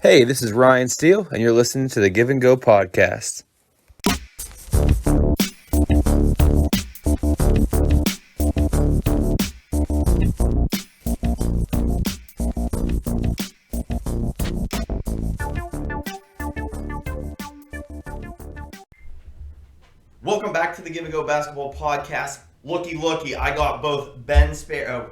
Hey, this is Ryan Steele, and you're listening to the Give and Go podcast. Welcome back to the Give and Go Basketball Podcast. Looky, I got both Ben Sperry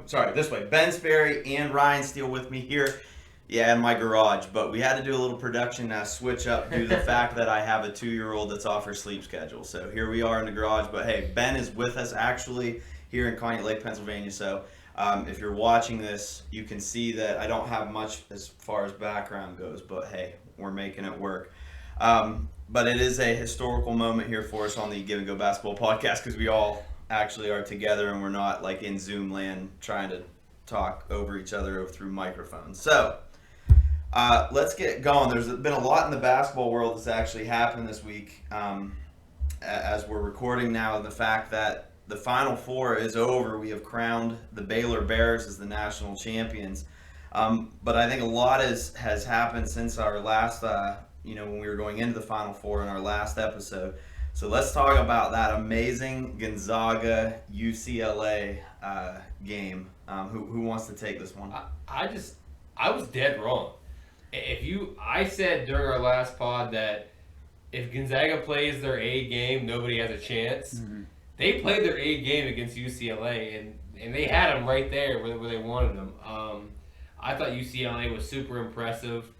and Ryan Steele with me here. Yeah, in my garage, but we had to do a little production switch up due to the fact that I have a 2-year-old that's off her sleep schedule. So here we are in the garage, but hey, Ben is with us actually here in Conneaut Lake, Pennsylvania. So if you're watching this, you can see that I don't have much as far as background goes, but hey, we're making it work. But it is a historical moment here for us on the Give and Go Basketball Podcast because we all actually are together and we're not like in Zoom land trying to talk over each other through microphones. So let's get going. There's been a lot in the basketball world that's actually happened this week as we're recording now, and the fact that the Final Four is over. We have crowned the Baylor Bears as the national champions. But I think a lot has happened since our last, when we were going into the Final Four in our last episode. So let's talk about that amazing Gonzaga UCLA game. Who wants to take this one? I was dead wrong. I said during our last pod that if Gonzaga plays their A game, nobody has a chance. Mm-hmm. They played their A game against UCLA, and they had them right there where they wanted them. I thought UCLA was super impressive.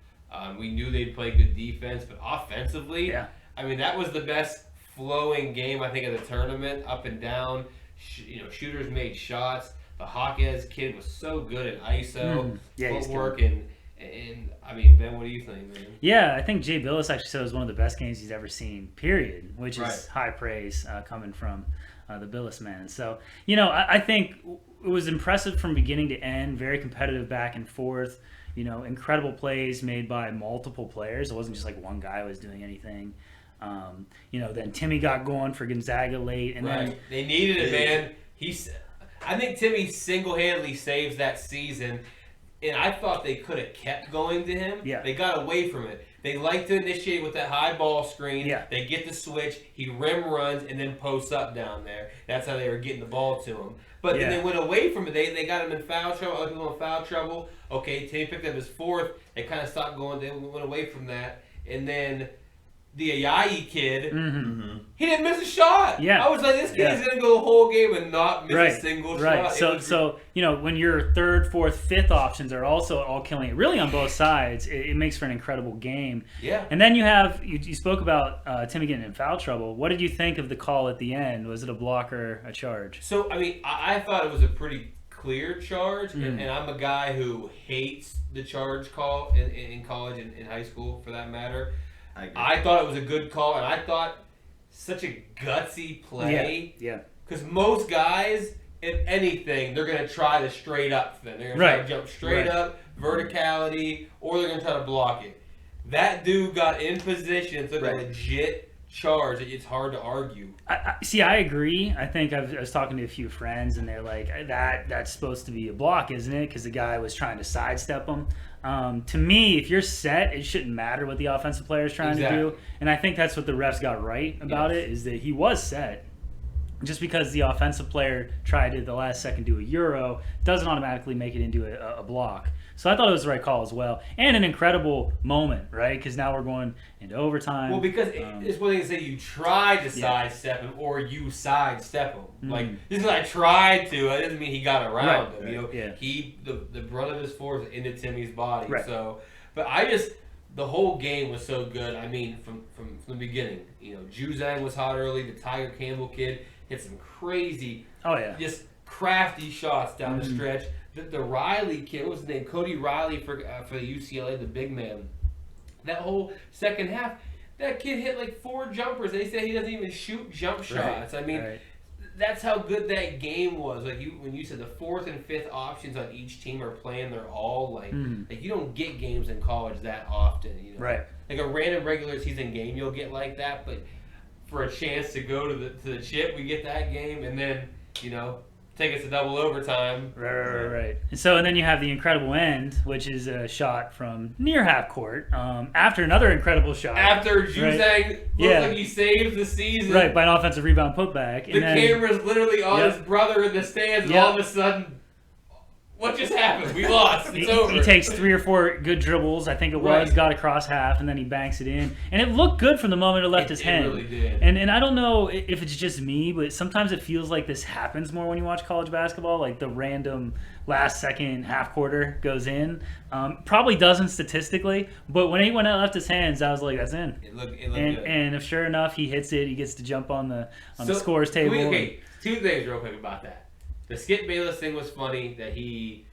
We knew they'd play good defense, but offensively, I mean, that was the best flowing game, I think, of the tournament, up and down. Shooters made shots. The Hawkes kid was so good at ISO, footwork, and I mean, Ben, what do you think, man? Yeah, I think Jay Billis actually said it was one of the best games he's ever seen, period, which is high praise coming from the Billis man. So, I think it was impressive from beginning to end, very competitive back and forth, incredible plays made by multiple players. It wasn't just like one guy was doing anything. Then Timmy got going for Gonzaga late. And then they needed it, man. I think Timmy single-handedly saves that season. And I thought they could have kept going to him. Yeah. They got away from it. They like to initiate with that high ball screen. Yeah. They get the switch. He rim runs and then posts up down there. That's how they were getting the ball to him. But then they went away from it. They got him in foul trouble. Other people in foul trouble. Okay, Timmy picked up his fourth. They kind of stopped going. They went away from that. And then the Ayayi kid, he didn't miss a shot. Yeah. I was like, this kid is going to go the whole game and not miss a single shot. So when your third, fourth, fifth options are also all killing it, really on both sides, it makes for an incredible game. Yeah. And then you spoke about Timmy getting in foul trouble. What did you think of the call at the end? Was it a block or a charge? So, I mean, I thought it was a pretty clear charge, and I'm a guy who hates the charge call in college and in high school, for that matter. I thought it was a good call, and I thought such a gutsy play. Yeah. Because most guys, if anything, they're going to try the straight up thing. They're going to try to jump straight up, verticality, or they're going to try to block it. That dude got in position and took a legit charge. It's hard to argue. I agree. I think I was talking to a few friends, and they're like, that's supposed to be a block, isn't it? Because the guy was trying to sidestep him. To me, if you're set, it shouldn't matter what the offensive player is trying to do. And I think that's what the refs got right about it, is that he was set. Just because the offensive player tried to, the last second, do a Euro, doesn't automatically make it into a block. So I thought it was the right call as well. And an incredible moment, right? Because now we're going into overtime. Well, because it's one thing to say you tried to sidestep him or you sidestep him. Mm-hmm. Like, just because I tried to, that doesn't mean he got around him. The brunt of his force was into Timmy's body. Right. So, but the whole game was so good. I mean, from the beginning, Juzang was hot early. The Tiger Campbell kid hit some crazy, just crafty shots down the stretch. The Riley kid, what was his name? Cody Riley for the UCLA, the big man. That whole second half, that kid hit like 4 jumpers. They say he doesn't even shoot jump shots. I mean, that's how good that game was. Like when you said the fourth and fifth options on each team are playing, they're all like you don't get games in college that often. Right. Like a random regular season game, you'll get like that, but for a chance to go to the chip, we get that game, and then take us to double overtime. Right. And then you have the incredible end, which is a shot from near half court. After another incredible shot. After Juzang looked like he saved the season. Right, by an offensive rebound putback. The camera's literally on his brother in the stands, and all of a sudden, what just happened? We lost. It's over. He takes 3 or 4 good dribbles, I think it was, got across half, and then he banks it in. And it looked good from the moment it left his hand. It really did. And I don't know if it's just me, but sometimes it feels like this happens more when you watch college basketball. Like the random last second half quarter goes in. Probably doesn't statistically, but when it left his hands, I was like, that's in. It looked good. And if sure enough he hits it, he gets to jump on the scores table. Okay, 2 things real quick about that. The Skip Bayless thing was funny that he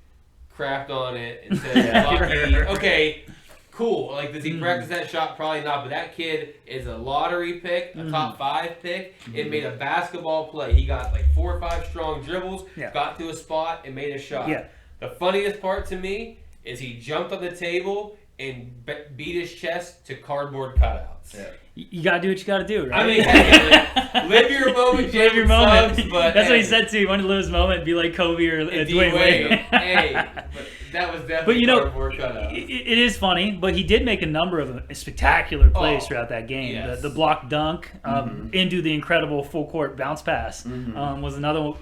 crapped on it and said, lucky. Okay, cool. Like, does he practice that shot? Probably not. But that kid is a lottery pick, a top 5 pick, and made a basketball play. He got like 4 or 5 strong dribbles, got to a spot, and made a shot. Yeah. The funniest part to me is he jumped on the table and beat his chest to cardboard cutouts. Yeah. You gotta do what you gotta do, right? I mean, hey, live your moment, live your moment. Subs, but that's what he said too. He wanted to live his moment, be like Kobe or Dwayne Wade. Hey, but that was definitely cardboard cutout. It is funny, but he did make a number of spectacular plays throughout that game. Yes. The block dunk into the incredible full court bounce pass was another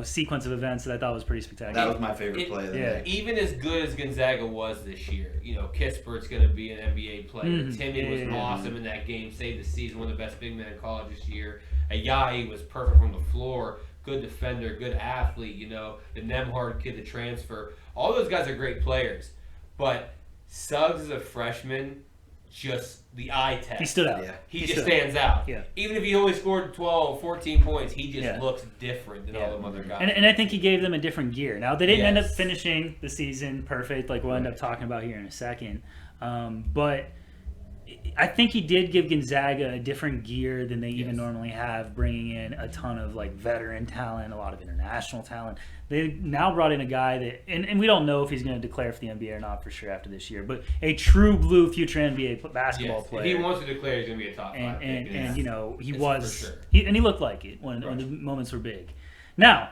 sequence of events that I thought was pretty spectacular. That was my favorite play of the day. Even as good as Gonzaga was this year, Kispert's going to be an NBA player. Timmy was awesome in that game, saved the season, one of the best big men in college this year. Ayayi was perfect from the floor, good defender, good athlete, the Nemhard kid, the transfer. All those guys are great players. But Suggs as a freshman, just the eye test. He stood out. Yeah. He just stands out. Yeah. Even if he only scored 12, 14 points, he just looks different than all them other guys. And I think he gave them a different gear. Now, they didn't end up finishing the season perfect, like we'll end up talking about here in a second. But I think he did give Gonzaga a different gear than they even normally have, bringing in a ton of veteran talent, a lot of international talent. They now brought in a guy that, and we don't know if he's going to declare for the NBA or not for sure after this year, but a true blue future NBA basketball player. If he wants to declare, he's going to be a top 5 pick. And he was, for sure. He looked like it when the moments were big. Now,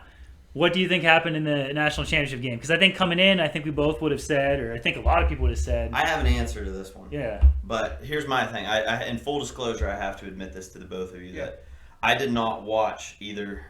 what do you think happened in the national championship game? Because I think coming in, I think we both would have said, or I think a lot of people would have said. I have an answer to this one. Yeah. But here's my thing. I in full disclosure, I have to admit this to the both of you that I did not watch either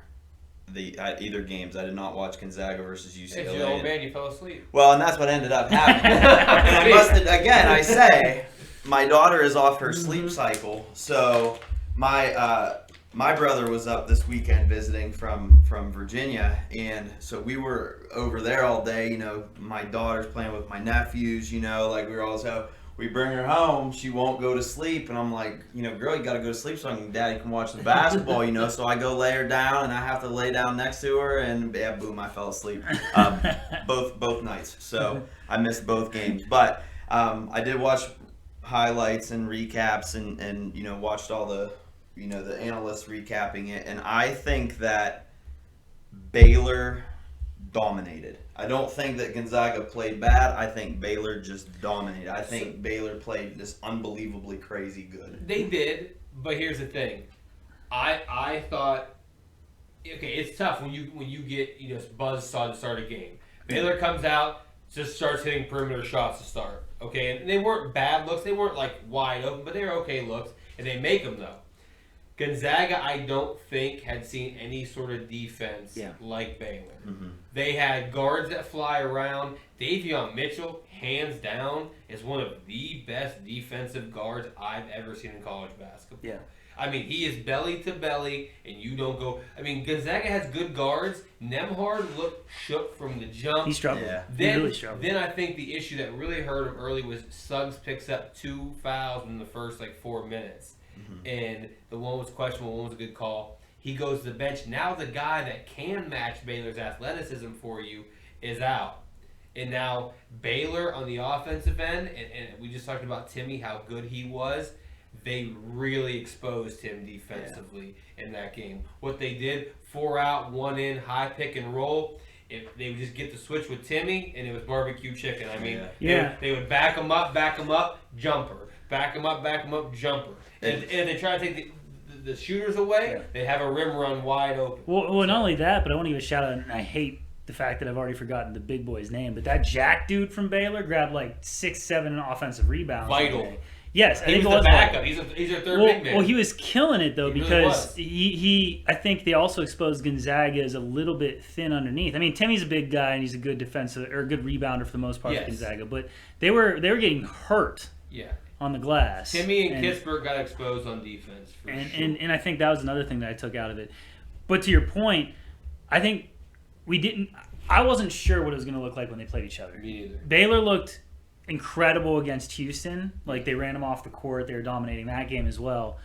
games. I did not watch Gonzaga versus UCLA. If you're old man, you fell asleep. Well, and that's what ended up happening. And I must again, I say, my daughter is off her sleep cycle, so my brother was up this weekend visiting from Virginia, and so we were over there all day. My daughter's playing with my nephews. We were all so. We bring her home, she won't go to sleep, and I'm like, girl, you got to go to sleep so Daddy can watch the basketball, So I go lay her down, and I have to lay down next to her, and boom, I fell asleep. Both nights, so I missed both games. But I did watch highlights and recaps, and watched all the the analysts recapping it, and I think that Baylor dominated. I don't think that Gonzaga played bad. I think Baylor just dominated. I think Baylor played just unbelievably crazy good. They did, but here's the thing. I thought, okay, it's tough when you get buzzsaw to start a game. Baylor comes out, just starts hitting perimeter shots to start. Okay, and they weren't bad looks. They weren't wide open, but they were okay looks, and they make them though. Gonzaga, I don't think, had seen any sort of defense like Baylor. Mm-hmm. They had guards that fly around. Davion Mitchell, hands down, is one of the best defensive guards I've ever seen in college basketball. Yeah. I mean, he is belly to belly, and you don't go. I mean, Gonzaga has good guards. Nemhard looked shook from the jump. He struggled. Yeah. He really struggled. Then I think the issue that really hurt him early was Suggs picks up 2 fouls in the first 4 minutes. Mm-hmm. And the one was questionable, one was a good call. He goes to the bench. Now the guy that can match Baylor's athleticism for you is out. And now Baylor on the offensive end, and we just talked about Timmy, how good he was. They really exposed him defensively in that game. What they did, 4 out, 1 in, high pick and roll. If they would just get the switch with Timmy, and it was barbecue chicken. I mean, they would back him up, jumper. Back him up, jumper. And they try to take the shooters away, they have a rim run wide open. Well, not only that, but I want to give a shout out, and I hate the fact that I've already forgotten the big boy's name, but that Jack dude from Baylor grabbed like 6, 7 offensive rebounds. Vital. Yes, I think he it was was the backup. He's a third big man. Well, he was killing it though because really he I think they also exposed Gonzaga as a little bit thin underneath. I mean, Timmy's a big guy and he's a good defensive or a good rebounder for the most part for Gonzaga, but they were getting hurt. Yeah. On the glass. Timmy and Kispert got exposed on defense. And I think that was another thing that I took out of it. But to your point, I think I wasn't sure what it was going to look like when they played each other. Me neither. Baylor looked incredible against Houston. Like, they ran them off the court. They were dominating that game as well.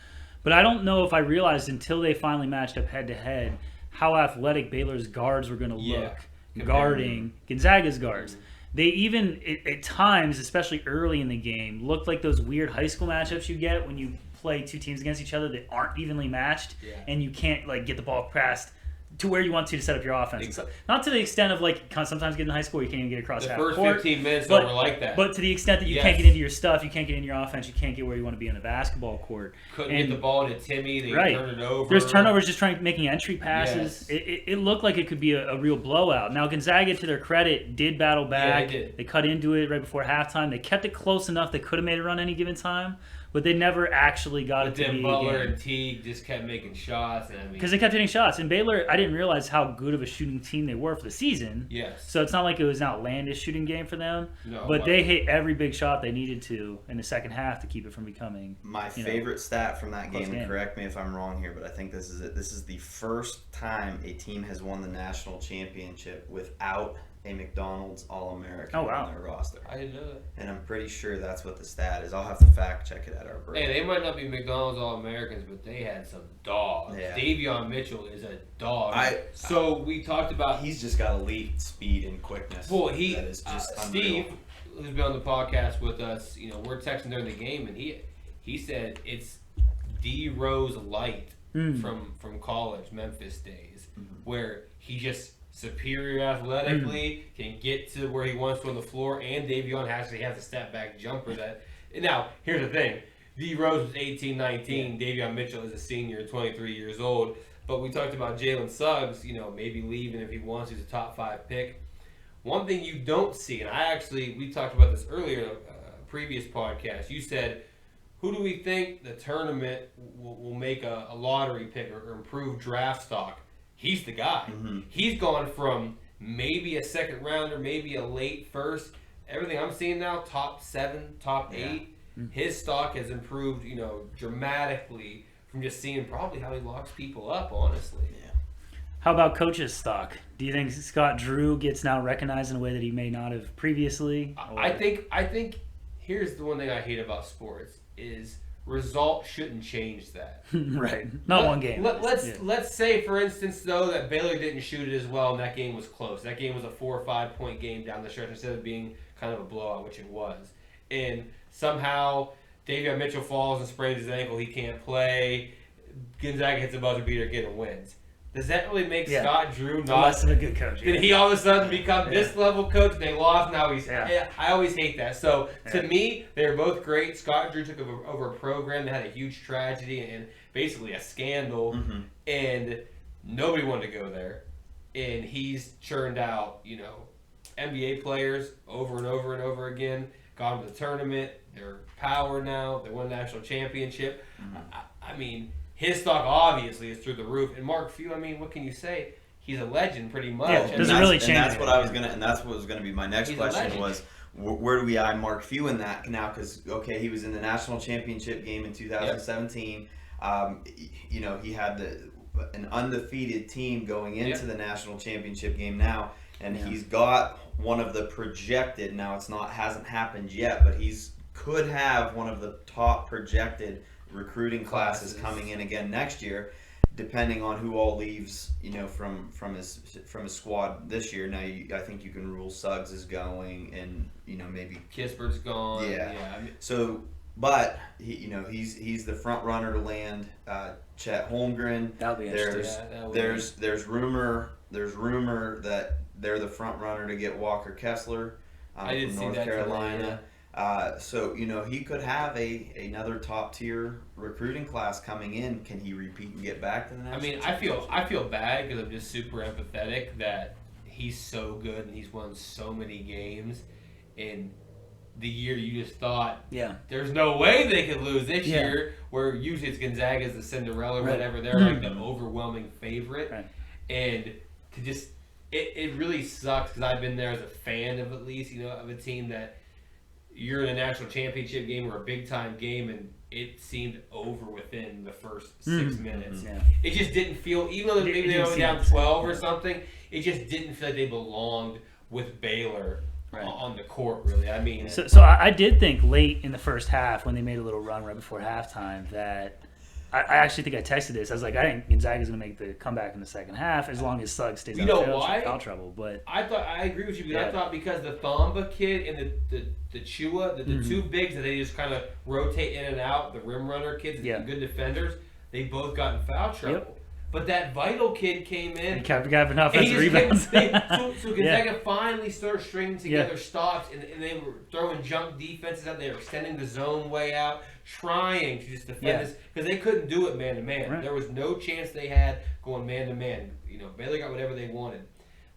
But I don't know if I realized until they finally matched up head-to-head how athletic Baylor's guards were going to look guarding Gonzaga's guards. Mm-hmm. They even, at times, especially early in the game, looked like those weird high school matchups you get when you play two teams against each other that aren't evenly matched, and you can't like get the ball passed to where you want to set up your offense. Exactly. Not to the extent of like sometimes getting in high school you can't even get across half court. The first 15 minutes were like that. But to the extent that you can't get into your stuff, you can't get into your offense, you can't get where you want to be on the basketball court. Couldn't get the ball to Timmy, they turn it over. There's turnovers just making entry passes. Yes. It looked like it could be a real blowout. Now Gonzaga, to their credit, did battle back. Yeah, they cut into it right before halftime. They kept it close enough they could have made a run any given time. But they never actually got it to be Butler and Teague just kept making shots. Because they kept hitting shots. And Baylor, I didn't realize how good of a shooting team they were for the season. Yes. So it's not like it was an outlandish shooting game for them. No, but they hit every big shot they needed to in the second half to keep it from becoming my favorite stat from that game, and correct me if I'm wrong here, but I think this is it. This is the first time a team has won the national championship without a McDonald's All-American on their roster. I didn't know that. And I'm pretty sure that's what the stat is. I'll have to fact check it at our break. Hey, they might not be McDonald's All-Americans, but they had some dogs. Yeah. Davion Mitchell is a dog. We talked about... He's just got elite speed and quickness. Well, that is just Steve, who's been on the podcast with us, we're texting during the game, and he said it's D. Rose light from college, Memphis days, where he just... superior athletically, can get to where he wants to on the floor, and Davion actually has a step-back jumper that... Now, here's the thing. D. Rose was 18, 19. Yeah. Davion Mitchell is a senior, 23 years old. But we talked about Jalen Suggs, maybe leaving if he wants. He's a top 5 pick. One thing you don't see, and we talked about this earlier in a previous podcast. You said, who do we think the tournament will make a lottery pick or improve draft stock? He's the guy. Mm-hmm. He's gone from maybe a second rounder, maybe a late first. Everything I'm seeing now, top 7, top 8. Mm-hmm. His stock has improved, dramatically from just seeing probably how he locks people up, honestly. Yeah. How about coach's stock? Do you think Scott Drew gets now recognized in a way that he may not have previously? I think here's the one thing I hate about sports is results shouldn't change that. Right. Not one game. Let's say, for instance, though, that Baylor didn't shoot it as well and that game was close. That game was a 4 or 5 point game down the stretch instead of being kind of a blowout, which it was. And somehow Davion Mitchell falls and sprains his ankle. He can't play. Gonzaga hits a buzzer beater, get and wins. Does that really make Scott Drew not less of a good coach? Did he all of a sudden become this level coach? They lost. Now he's. Yeah. I always hate that. So to me, they were both great. Scott Drew took over a program that had a huge tragedy and basically a scandal, and nobody wanted to go there. And he's churned out, NBA players over and over and over again. Got them to the tournament. They're power now. They won a national championship. I mean. His stock obviously is through the roof, and Mark Few. I mean, what can you say? He's a legend, pretty much. Yeah, doesn't really change. And that's what I was gonna. And that's what was gonna be my next question was, where do we eye Mark Few in that now? Because he was in the national championship game in 2017. Yep. He had an undefeated team going into the national championship game now, and he's got one of the projected. Now hasn't happened yet, but could have one of the top projected recruiting classes coming in again next year, depending on who all leaves, from his squad this year. Now, I think you can rule Suggs is going, and maybe Kispert's gone. Yeah. So, but he's the front runner to land Chet Holmgren. That'll be interesting. There's rumor that they're the front runner to get Walker Kessler from North Carolina. So he could have another top tier recruiting class coming in. Can he repeat and get back to the national? I mean, I feel bad because I'm just super empathetic that he's so good and he's won so many games in the year you just thought there's no way they could lose this year, where usually it's Gonzaga as the Cinderella or whatever. They're like the overwhelming favorite. Right. And to just it really sucks because I've been there as a fan of, at least, of a team that you're in a national championship game or a big time game and it seemed over within the first 6 minutes. Yeah. It just didn't feel, even though maybe they were down 12 or something, it just didn't feel like they belonged with Baylor on the court, really. I mean, so I did think late in the first half when they made a little run right before halftime that I actually think I texted this. I was like, I think Gonzaga's going to make the comeback in the second half as long as Suggs stays out of foul trouble. But I agree with you, because I thought because the Thamba kid and the Chua, the two bigs that they just kind of rotate in and out, the rim runner kids, the good defenders, they both got in foul trouble. Yep. But that Vital kid came in. He kept having offensive rebounds. So Gonzaga finally started stringing together stops, and they were throwing junk defenses out. They were extending the zone way out, trying to just defend this, because they couldn't do it man to man. Right. There was no chance they had going man to man. Baylor got whatever they wanted.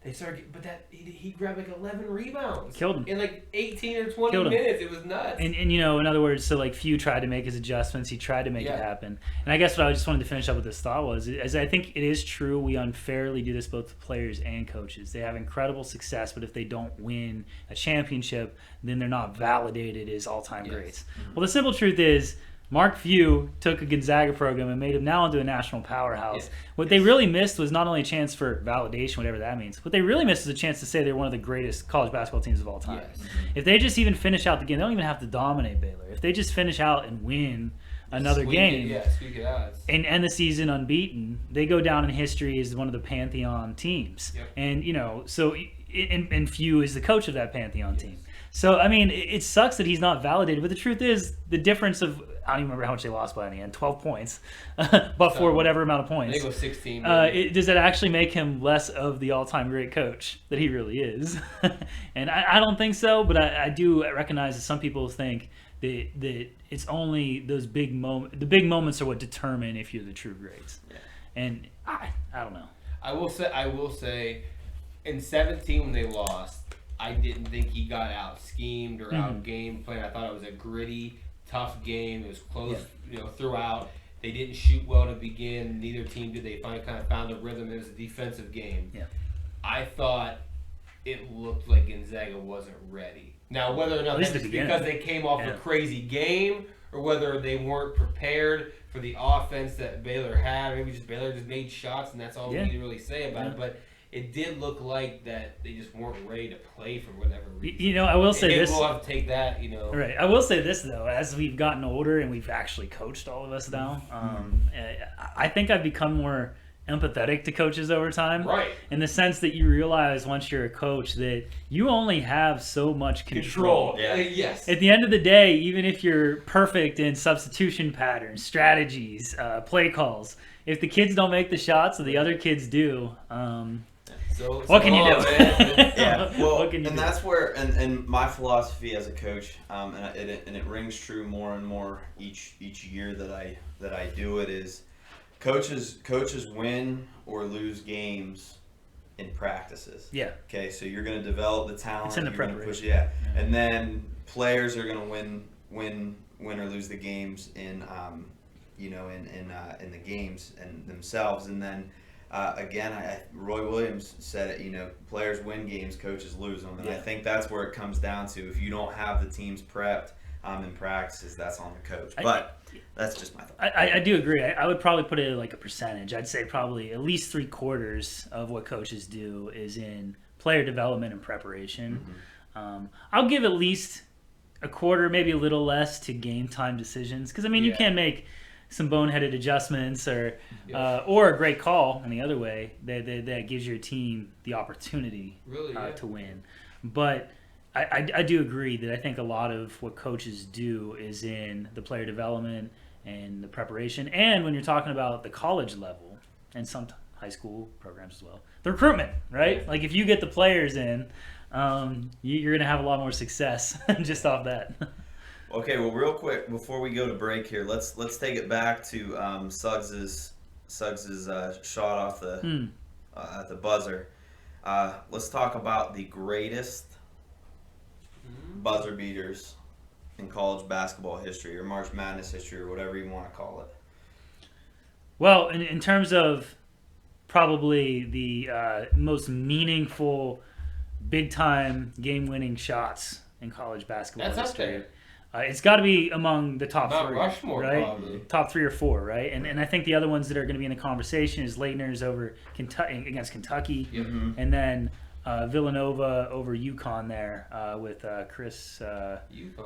They started, but he grabbed like 11 rebounds. Killed him. In like 18 or 20 minutes. It was nuts. And in other words, so like Few tried to make his adjustments. He tried to make it happen. And I guess what I just wanted to finish up with this thought is I think it is true we unfairly do this both to players and coaches. They have incredible success, but if they don't win a championship, then they're not validated as all-time greats. Mm-hmm. Well, the simple truth is, Mark Few took a Gonzaga program and made him now into a national powerhouse. Yeah. What they really missed was not only a chance for validation, whatever that means. What they really missed is a chance to say they're one of the greatest college basketball teams of all time. Yes. If they just even finish out the game, they don't even have to dominate Baylor. If they just finish out and win another game and end the season unbeaten, they go down in history as one of the Pantheon teams. Yep. And, so and Few is the coach of that Pantheon team. So, I mean, it sucks that he's not validated. But the truth is, the difference of, I don't even remember how much they lost by in the end, 12 points, but for whatever amount of points. They go 16. Does that actually make him less of the all-time great coach that he really is? And I don't think so, but I do recognize that some people think that it's only those big moments. The big moments are what determine if you're the true greats. Yeah. And I don't know. I will say, in 17 when they lost, I didn't think he got out schemed or out game played. I thought it was a gritty, tough game. It was close, throughout. They didn't shoot well to begin. Neither team did. They finally kind of found the rhythm. It was a defensive game. Yeah. I thought it looked like Gonzaga wasn't ready. Now, whether or not that's because they came off a crazy game or whether they weren't prepared for the offense that Baylor had, maybe just Baylor just made shots and that's all we need to really say about it. But it did look like that they just weren't ready to play for whatever reason. I will say this. We'll have to take that, Right. I will say this, though. As we've gotten older and we've actually coached all of us now, I think I've become more empathetic to coaches over time. Right. In the sense that you realize once you're a coach that you only have so much control. Yeah. Yes. At the end of the day, even if you're perfect in substitution patterns, strategies, play calls, if the kids don't make the shots or the other kids do, what can you do? Well, and that's where, and my philosophy as a coach, and it rings true more and more each year that I do it, is coaches win or lose games in practices. Yeah. Okay, so you're going to develop the talent. It's in the preparation. And then players are going to win or lose the games in the games and themselves, and then. Again, Roy Williams said it, players win games, coaches lose them. And I think that's where it comes down to. If you don't have the teams prepped in practices, that's on the coach. But that's just my thought. I do agree. I would probably put it like a percentage. I'd say probably at least 3/4 of what coaches do is in player development and preparation. Mm-hmm. I'll give at least a quarter, maybe a little less, to game time decisions. Because, you can't make some boneheaded adjustments or a great call in the other way that gives your team the opportunity to win. But I do agree that I think a lot of what coaches do is in the player development and the preparation, and when you're talking about the college level and some high school programs as well, the recruitment, right? Like if you get the players in, you're going to have a lot more success just off that. Okay, well, real quick before we go to break here, let's take it back to Suggs's shot off the at the buzzer. Let's talk about the greatest buzzer beaters in college basketball history or March Madness history or whatever you want to call it. Well, in terms of probably the most meaningful, big-time game-winning shots in college basketball That's history. up there. It's got to be among the top Mount three, Rushmore, right? probably. Top 3 or 4, right? And I think the other ones that are going to be in the conversation is Leitner's over against Kentucky, and then Villanova over UConn there with Chris. UNC. I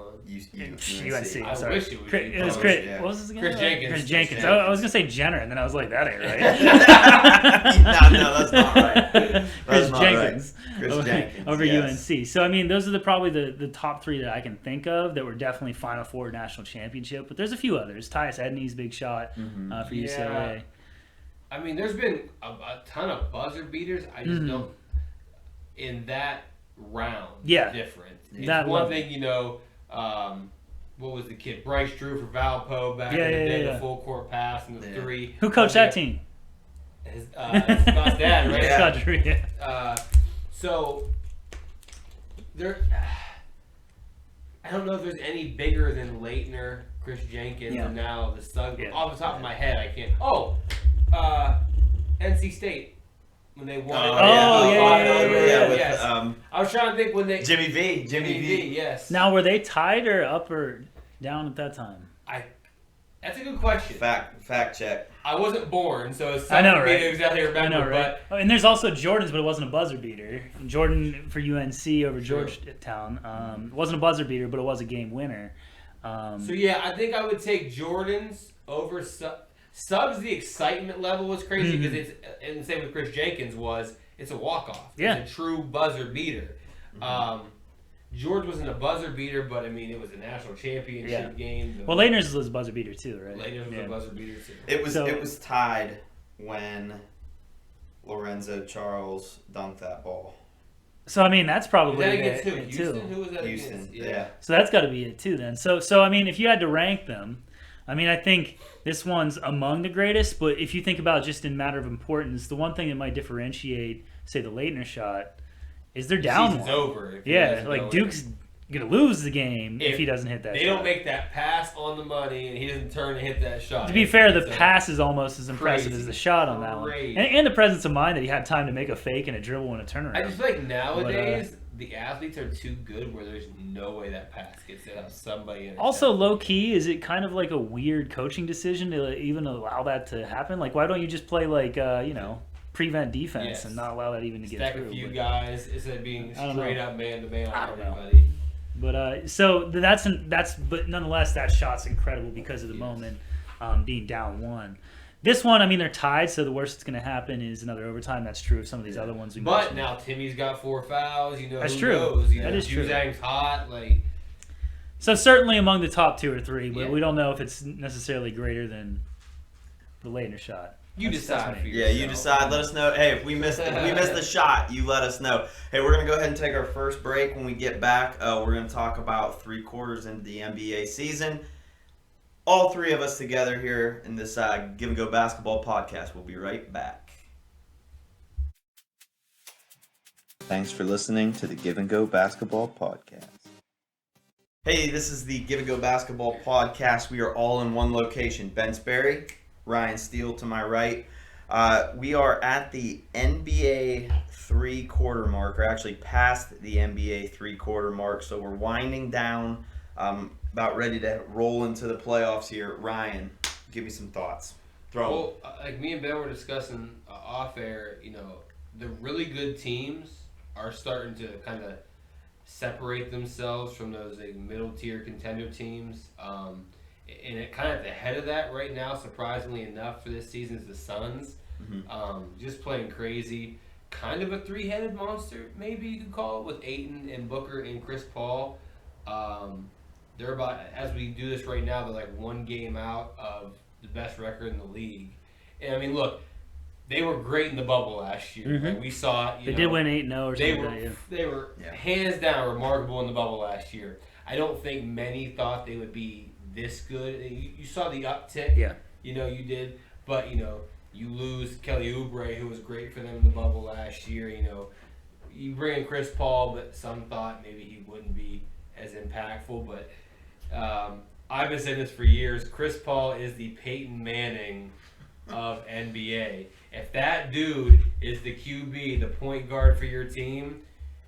sorry. wish it was Chris, UConn. it was Chris. Yeah. What was his again? Chris Jenkins. Chris Jenkins. Jenkins. I was gonna say Jenner, and then I was like, that ain't right. No, that's not right. Chris not Jenkins. right. Chris Jenkins Over yes. UNC. So I mean, those are probably the top 3 that I can think of that were definitely Final Four national championship. But there's a few others. Tyus Edney's big shot for UCLA. I mean, there's been a ton of buzzer beaters. I just don't in that round. Different. It's That one level. thing, what was the kid? Bryce Drew for Valpo back in the day, the full court pass and the 3. Who coached that team? His Scott's dad, right? Yeah. Scott Drew, yeah. So there, I don't know if there's any bigger than Leitner, Chris Jenkins, and now the Suggs. Yeah. Off the top of my head, I can't. NC State when they won. With, I was trying to think when they Jimmy V. Yes. Now, were they tied or up or down at that time? That's a good question. Fact check. I wasn't born, so it's I know, tough for me right? to exactly remember. I know, right? And there's also Jordan's, but it wasn't a buzzer beater. Jordan for UNC over Georgetown. It wasn't a buzzer beater, but it was a game winner. I think I would take Jordan's over Suggs. The excitement level was crazy because it's, and the same with Chris Jenkins it's a walk-off. Yeah. It's a true buzzer beater. George wasn't a buzzer beater, but I mean, it was a national championship game. Well, Leitner's was a buzzer beater too, right? Leitner's was a buzzer beater too. It was tied when Lorenzo Charles dunked that ball. So I mean, that's probably Was that against who? it Houston? too. Who was that Houston, against? yeah. So that's got to be it too then. So I mean, if you had to rank them, I mean, I think this one's among the greatest. But if you think about just in matter of importance, the one thing that might differentiate, say, the Leitner shot, is they're down Season's one. over. Yeah, like Duke's gonna lose the game if he doesn't hit that. They shot. don't make that pass on the money, and he doesn't turn and hit that shot. To be fair, the pass is almost as impressive crazy. as the shot on that one, Crazy. and the presence of mind that he had time to make a fake and a dribble and a turnaround. I just feel like nowadays the athletes are too good where there's no way that pass gets it out of somebody. Also, low key, is it kind of like a weird coaching decision to even allow that to happen? Like, why don't you just play like prevent defense and not allow that even to get Stack through? a few guys instead of being straight up man to man on everybody. But but nonetheless, that shot's incredible because of the moment being down one. This one, I mean, they're tied, so the worst that's going to happen is another overtime. That's true of some of these other ones we mentioned. But now Timmy's got 4 fouls. That's who true. knows? That is true. Juzang's hot. So certainly among the top 2 or 3, but we don't know if it's necessarily greater than the Leitner shot. You decide. For yourself. You decide. Let us know. Hey, if we missed the shot, you let us know. Hey, we're gonna go ahead and take our first break. When we get back, we're gonna talk about 3 quarters into the NBA season. All 3 of us together here in this Give and Go Basketball podcast. We'll be right back. Thanks for listening to the Give and Go Basketball podcast. Hey, this is the Give and Go Basketball podcast. We are all in one location. Ben Sperry, Ryan Steele to my right. We are at the NBA 3-quarter mark, or actually past the NBA 3-quarter mark. So we're winding down, about ready to roll into the playoffs here. Ryan, give me some thoughts. Well, like me and Ben were discussing off air, the really good teams are starting to kind of separate themselves from those middle tier contender teams. And it kind of at the head of that right now, surprisingly enough, for this season is the Suns. Just playing crazy. Kind of a 3-headed monster, maybe you could call it, with Ayton and Booker and Chris Paul. They're about, as we do this right now, they're like 1 game out of the best record in the league. And I mean, look, they were great in the bubble last year. Like we saw, they did win 8-0 or something. They were hands down remarkable in the bubble last year. I don't think many thought they would be this good. You saw the uptick. Yeah. You did. But, you lose Kelly Oubre, who was great for them in the bubble last year. You bring in Chris Paul, but some thought maybe he wouldn't be as impactful. But I've been saying this for years. Chris Paul is the Peyton Manning of NBA. If that dude is the QB, the point guard for your team,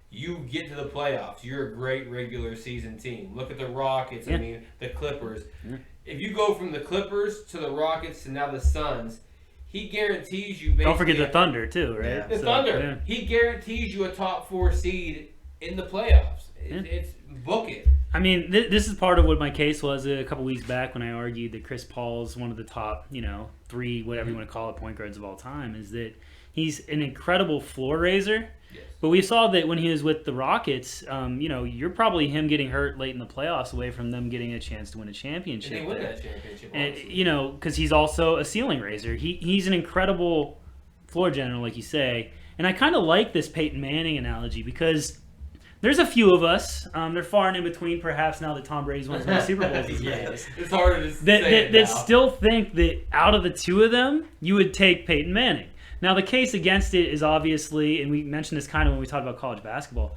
you get to the playoffs. You're a great regular season team. Look at the Rockets. Yeah. I mean, the Clippers. Yeah. If you go from the Clippers to the Rockets to now the Suns, he guarantees you basically... Don't forget the Thunder, too, right? Yeah. The Thunder. Yeah. He guarantees you a top 4 seed in the playoffs. It's book it. I mean, this is part of what my case was a couple weeks back when I argued that Chris Paul's one of the top, 3, whatever you want to call it, point guards of all time, is that he's an incredible floor raiser. Yes. But we saw that when he was with the Rockets, you're probably him getting hurt late in the playoffs away from them getting a chance to win a championship. And they win that championship. And, because he's also a ceiling raiser. He's an incredible floor general, like you say. And I kind of like this Peyton Manning analogy because there's a few of us, they're far and in between perhaps now that Tom Brady's won as many Super Bowls as he has, It's harder to say that still think that out of the two of them, you would take Peyton Manning. Now, the case against it is obviously, and we mentioned this kind of when we talked about college basketball,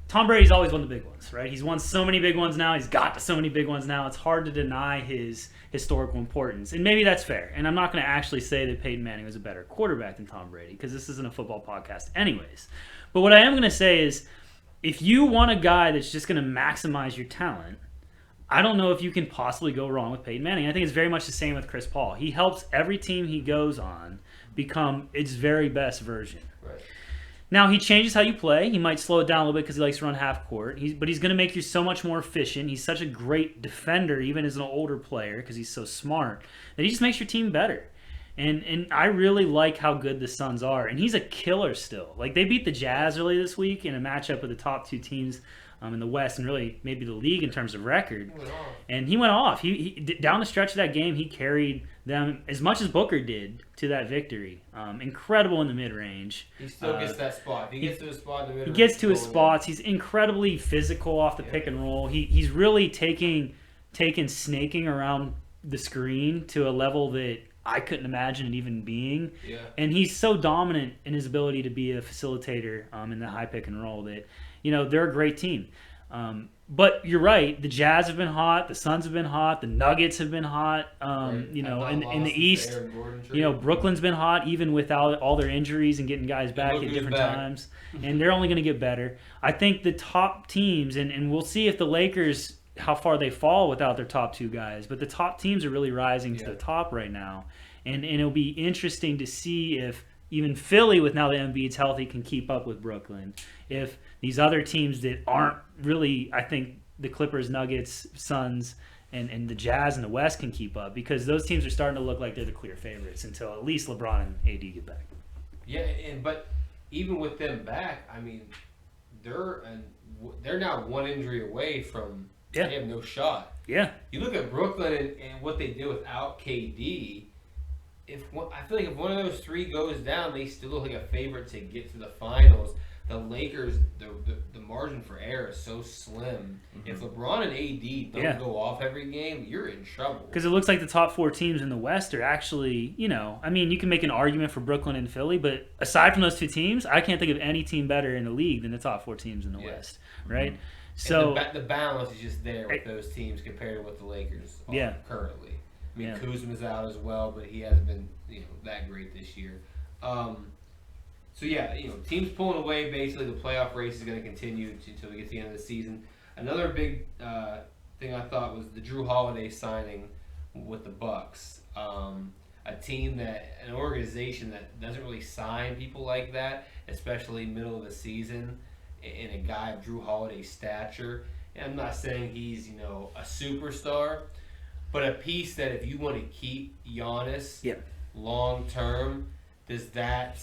Tom Brady's always won the big ones, right? He's won so many big ones now. He's got to so many big ones now. It's hard to deny his historical importance. And maybe that's fair. And I'm not going to actually say that Peyton Manning was a better quarterback than Tom Brady because this isn't a football podcast anyways. But what I am going to say is if you want a guy that's just going to maximize your talent, I don't know if you can possibly go wrong with Peyton Manning. I think it's very much the same with Chris Paul. He helps every team he goes on become its very best version. Right. Now, he changes how you play. He might slow it down a little bit because he likes to run half court. But he's going to make you so much more efficient. He's such a great defender, even as an older player, because he's so smart, that he just makes your team better. And I really like how good the Suns are. And he's a killer still. Like, they beat the Jazz early this week in a matchup with the top 2 teams in the West and really maybe the league in terms of record. And he went off. He down the stretch of that game, he carried them as much as Booker did to that victory. Incredible in the mid-range. He still gets that spot. He gets to his spot in the mid-range. He gets to his spots. He's incredibly physical off the pick and roll. He's really taking snaking around the screen to a level that I couldn't imagine it even being. Yeah. And he's so dominant in his ability to be a facilitator in the high pick and roll that, they're a great team. But you're right. The Jazz have been hot. The Suns have been hot. The Nuggets have been hot. In the East, Brooklyn's been hot even without all their injuries and getting guys back at different times. And they're only going to get better. I think the top teams, and we'll see if the Lakers, how far they fall without their top 2 guys. But the top teams are really rising to the top right now. And it'll be interesting to see if even Philly, with now that Embiid's healthy, can keep up with Brooklyn. If these other teams that aren't really, I think the Clippers, Nuggets, Suns, and the Jazz in the West can keep up, because those teams are starting to look like they're the clear favorites until at least LeBron and AD get back. Yeah, but even with them back, I mean, they're now one injury away from they have no shot. Yeah. You look at Brooklyn and what they did without KD. I feel like if one of those 3 goes down, they still look like a favorite to get to the finals. The Lakers, the margin for error is so slim. Mm-hmm. If LeBron and AD don't go off every game, you're in trouble. Because it looks like the top 4 teams in the West are actually, you can make an argument for Brooklyn and Philly, but aside from those 2 teams, I can't think of any team better in the league than the top 4 teams in the West, right? Mm-hmm. So the balance is just there with those teams compared to what the Lakers are currently. I mean, Kuzma's out as well, but he hasn't been that great this year. Teams pulling away. Basically, the playoff race is going to continue until we get to the end of the season. Another big thing I thought was the Drew Holiday signing with the Bucks. An organization that doesn't really sign people like that, especially middle of the season, and a guy of Drew Holiday's stature. And I'm not saying he's a superstar, but a piece that if you want to keep Giannis long term, does that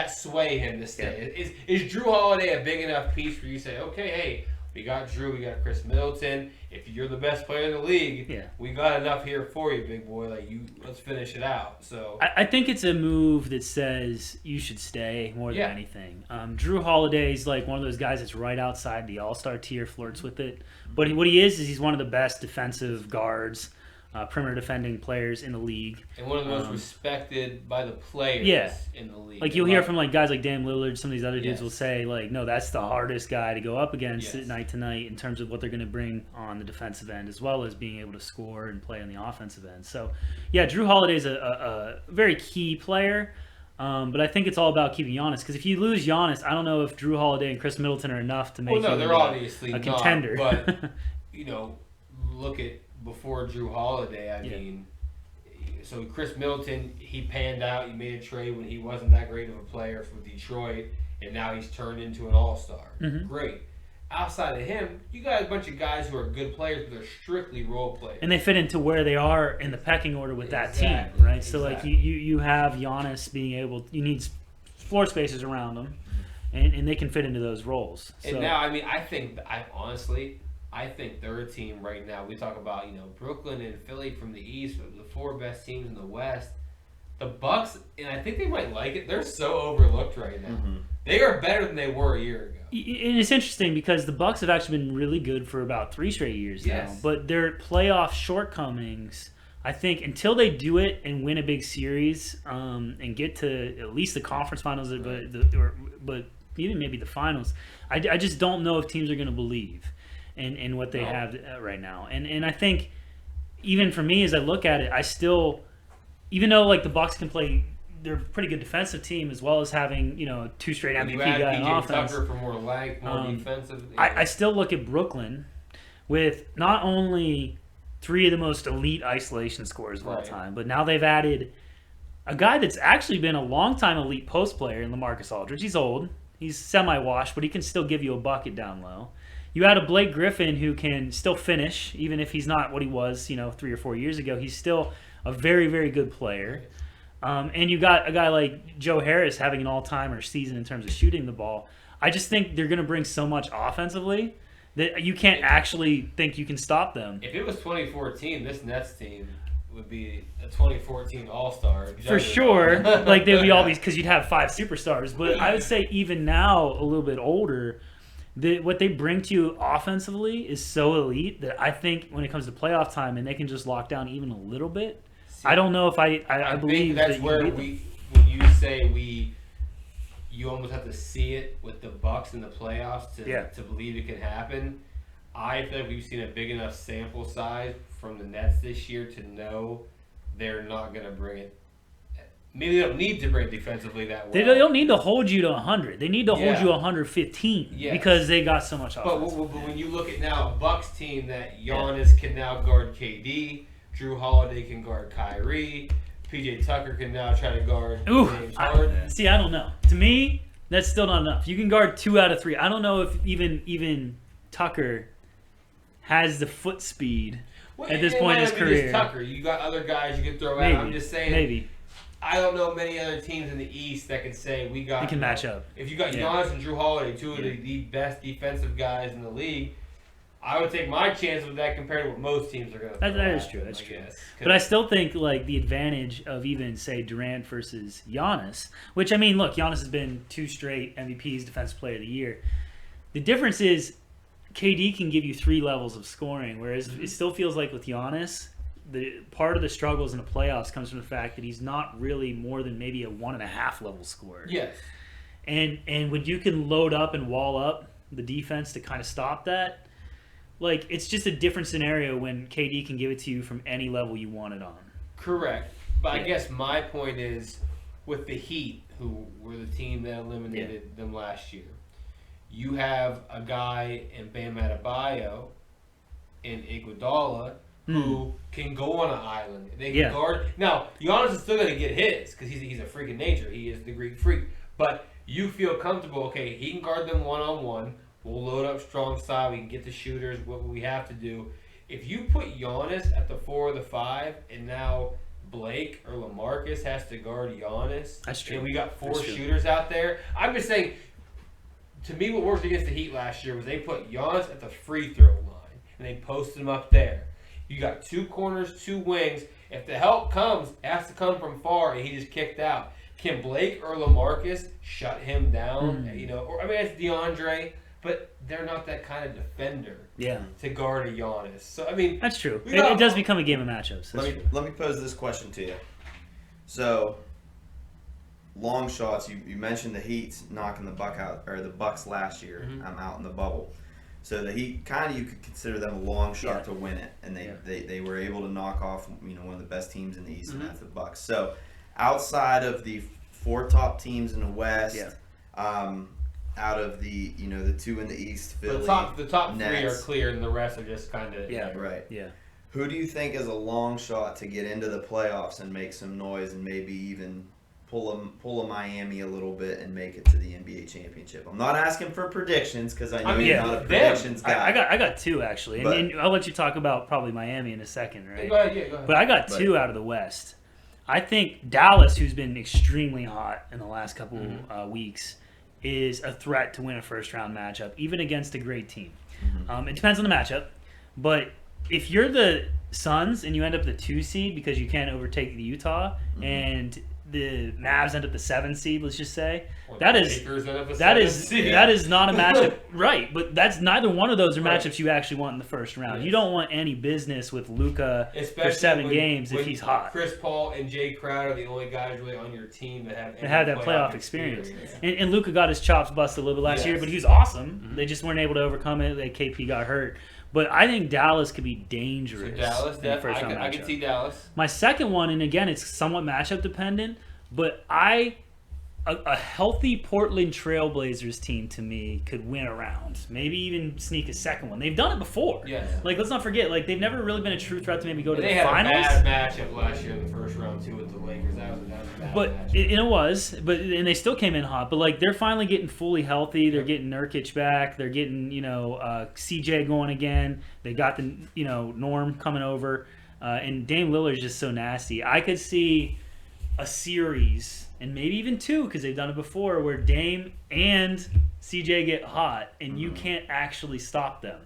sway him to stay? Is Drew Holiday a big enough piece for you to say, okay, hey, We got Drew. We got Chris Middleton. If you're the best player in the league, we got enough here for you, big boy. Let's finish it out. So I think it's a move that says you should stay more than anything. Drew Holiday's like one of those guys that's right outside the All-Star tier, flirts with it. But what he is he's one of the best defensive guards, perimeter defending players in the league, and one of the most respected by the players in the league. Like you'll hear from like guys like Dan Lillard, some of these other dudes will say like, no, that's the hardest guy to go up against night to night in terms of what they're going to bring on the defensive end, as well as being able to score and play on the offensive end. So, yeah, Drew Holiday's a very key player. But I think it's all about keeping Giannis, because if you lose Giannis, I don't know if Drew Holiday and Chris Middleton are enough to make you they're obviously a contender. Not, but look at before Drew Holiday. I mean, so Chris Middleton, he panned out. He made a trade when he wasn't that great of a player for Detroit, and now he's turned into an all-star. Great. Outside of him, you got a bunch of guys who are good players, but they're strictly role players. And they fit into where they are in the pecking order with that team, right? So, like, you have Giannis being able – you need floor spacers around him, and they can fit into those roles. So. And now, I mean, I think they're a team right now. We talk about, Brooklyn and Philly from the East, the 4 best teams in the West. The Bucks, and I think they might like it, they're so overlooked right now. They are better than they were a year ago. And it's interesting because the Bucks have actually been really good for about 3 straight years now. But their playoff shortcomings, I think, until they do it and win a big series and get to at least the conference finals, but even maybe the finals, I just don't know if teams are going to believe in what they have right now. And I think even for me, as I look at it, I still, even though like the Bucks can play, they're a pretty good defensive team, as well as having 2 straight MVP guy on offense. Tucker for more length, more defensive. I still look at Brooklyn with not only 3 of the most elite isolation scorers of all time, but now they've added a guy that's actually been a long-time elite post player in LaMarcus Aldridge. He's old, he's semi-washed, but he can still give you a bucket down low. You add a Blake Griffin who can still finish, even if he's not what he was 3 or 4 years ago. He's still a very, very good player. And you got a guy like Joe Harris having an all-timer season in terms of shooting the ball. I just think they're going to bring so much offensively that you can't actually think you can stop them. If it was 2014, this Nets team would be a 2014 All-Star. For sure. Like, they'd be all these, because you'd have 5 superstars. But I would say even now, a little bit older, what they bring to you offensively is so elite that I think when it comes to playoff time and they can just lock down even a little bit, I don't know if I believe that's that where when you say you almost have to see it with the Bucks in the playoffs to believe it can happen. I feel like we've seen a big enough sample size from the Nets this year to know they're not going to bring it. Maybe they don't need to bring it defensively that well. They don't need to hold you to 100. They need to hold you 115 because they got so much offense. But when you look at now a Bucks team that Giannis can now guard KD, Drew Holiday can guard Kyrie. PJ Tucker can now try to guard James Harden. See, I don't know. To me, that's still not enough. You can guard 2 out of 3. I don't know if even Tucker has the foot speed at this point in his career. Tucker, you got other guys you can throw out. I'm just saying. Maybe. I don't know many other teams in the East that can say we got. They can match up. If you got Giannis and Drew Holiday, 2 of the best defensive guys in the league, I would take my chance with that compared to what most teams are going to. That is true. That's true. But I still think like the advantage of even say Durant versus Giannis, which I mean, look, Giannis has been 2 straight MVPs, Defensive Player of the Year. The difference is KD can give you 3 levels of scoring, whereas it still feels like with Giannis, the part of the struggles in the playoffs comes from the fact that he's not really more than maybe a 1.5 level scorer. Yes. And when you can load up and wall up the defense to kind of stop that. Like, it's just a different scenario when KD can give it to you from any level you want it on. Correct. But I guess my point is, with the Heat, who were the team that eliminated them last year, you have a guy in Bam Adebayo and Iguodala who can go on an island. They can guard. Now, Giannis is still going to get his because he's a freak of nature. He is the Greek freak. But you feel comfortable, okay, he can guard them one-on-one. We'll load up strong side. We can get the shooters, what we have to do. If you put Giannis at the 4 or the 5, and now Blake or LaMarcus has to guard Giannis, that's true. and we got 4 shooters out there, I'm just saying to me, what worked against the Heat last year was they put Giannis at the free throw line and they posted him up there. You got 2 corners, 2 wings. If the help comes, it has to come from far, and he just kicked out. Can Blake or LaMarcus shut him down? You know, or I mean, it's DeAndre, but they're not that kind of defender. Yeah. To guard a Giannis. So I mean, that's true. It does become a game of matchups. Let me pose this question to you. So, long shots. You mentioned the Heat knocking the Bucks last year. Out in the bubble. So the Heat, kind of, you could consider them a long shot to win it, and they were able to knock off one of the best teams in the East, and that's the Bucks. So outside of the 4 top teams in the West, out of the the 2 in the East, Philly, the top Nets, 3 are clear, and the rest are just kind of right. Yeah. Who do you think is a long shot to get into the playoffs and make some noise and maybe even pull a Miami a little bit and make it to the NBA championship? I'm not asking for predictions because I know you're not a predictions guy. I got 2 actually, and I'll let you talk about probably Miami in a second, right? Go ahead. But I got 2 out of the West. I think Dallas, who's been extremely hot in the last couple weeks, is a threat to win a first-round matchup, even against a great team. It depends on the matchup, but if you're the Suns and you end up the 2 seed because you can't overtake the Utah, and the Mavs end up the 7 seed, let's just say, that is not a matchup, right? But that's neither one of those are matchups you actually want in the first round. Yes. You don't want any business with Luka for 7 games if he's hot. Chris Paul and Jay Crowder are the only guys really on your team that have that playoff experience. And Luka got his chops busted a little bit last year, but he was awesome. They just weren't able to overcome it. KP got hurt. But I think Dallas could be dangerous. So Dallas, in the first round I can see Dallas. My second one, and again, it's somewhat matchup dependent, but a healthy Portland Trailblazers team to me could win a round, maybe even sneak a second one. They've done it before. Yes. Like, let's not forget, like, they've never really been a true threat to maybe go to the finals. finals. They had a bad matchup last year in the first round too with the Lakers. That was a bad matchup. And they still came in hot. But like, they're finally getting fully healthy. They're getting Nurkic back. They're getting CJ going again. They got the Norm coming over, and Dame Lillard's just so nasty. I could see a series, and maybe even 2, because they've done it before, where Dame and CJ get hot, and you can't actually stop them.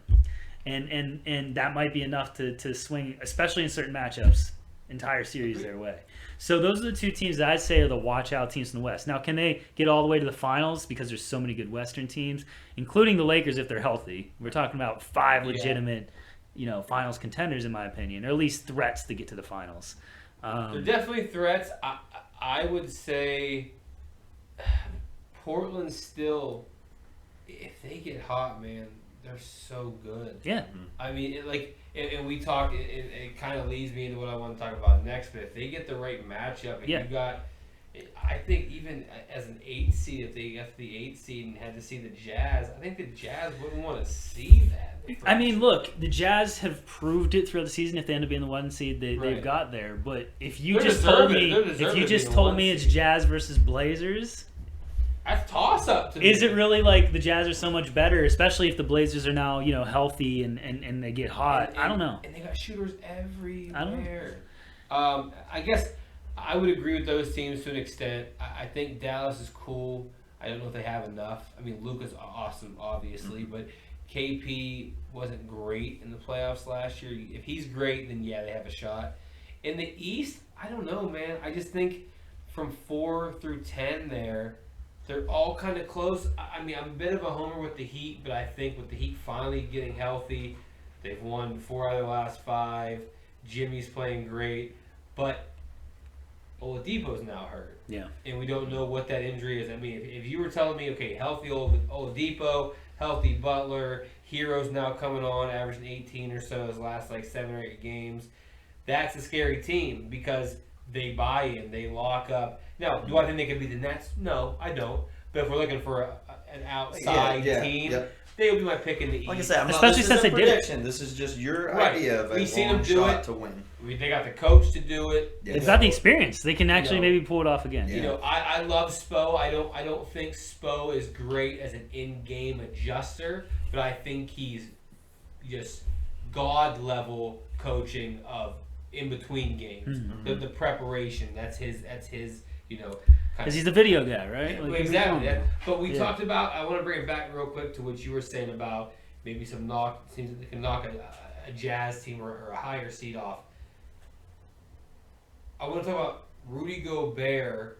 And that might be enough to swing, especially in certain matchups, entire series their way. So those are the 2 teams that I'd say are the watch-out teams in the West. Now, can they get all the way to the finals? Because there's so many good Western teams, including the Lakers if they're healthy. We're talking about 5 legitimate, finals contenders, in my opinion, or at least threats to get to the finals. They're definitely threats. I would say Portland still, if they get hot, man, they're so good. Yeah. I mean, and we talk, it kind of leads me into what I want to talk about next, but if they get the right matchup, and you got, I think even as an 8 seed, if they got the 8 seed and had to see the Jazz, I think the Jazz wouldn't want to see that. I mean, look, the Jazz have proved it throughout the season. If they end up being the 1 seed, they've got there. But if you just told me it's Jazz versus Blazers, that's toss up to me. Is it really like the Jazz are so much better, especially if the Blazers are now healthy and they get hot? I don't know. And they got shooters everywhere. I don't know. I guess I would agree with those teams to an extent. I think Dallas is cool. I don't know if they have enough. I mean, Luka's awesome, obviously, but KP wasn't great in the playoffs last year. If he's great, then they have a shot. In the East, I don't know, man. I just think from 4 through 10 they're all kind of close. I mean, I'm a bit of a homer with the Heat, but I think with the Heat finally getting healthy, they've won 4 out of the last 5. Jimmy's playing great, but Oladipo's now hurt. Yeah. And we don't know what that injury is. I mean, if you were telling me, okay, healthy Oladipo, healthy Butler, Hero's now coming on, averaging 18 or so his last 7 or 8 games, that's a scary team because they buy in, they lock up. Now, do I think they could be the Nets? No, I don't. But if we're looking for an outside team, they would be my pick in the East. Like I said, especially since they did it. This is just your idea of a long shot to win. They got the coach to do it. They've got the experience. They can actually maybe pull it off again. I love Spo. I don't think Spo is great as an in-game adjuster, but I think he's just God level coaching of in between games. The preparation. That's his Because he's the video guy, right? Like, exactly. Yeah. But we talked about. I want to bring it back real quick to what you were saying about maybe some teams that can knock a Jazz team or a higher seed off. I want to talk about Rudy Gobert.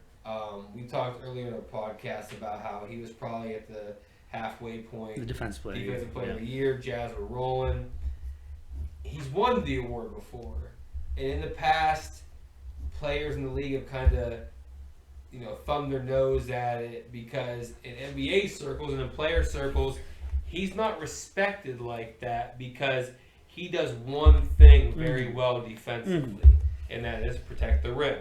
We talked earlier in our podcast about how he was probably at the halfway point. The defensive player of the year. Jazz were rolling. He's won the award before. And in the past, players in the league have kind of, thumbed their nose at it because in NBA circles and in player circles, he's not respected like that because he does one thing very well defensively, and that is protect the rim.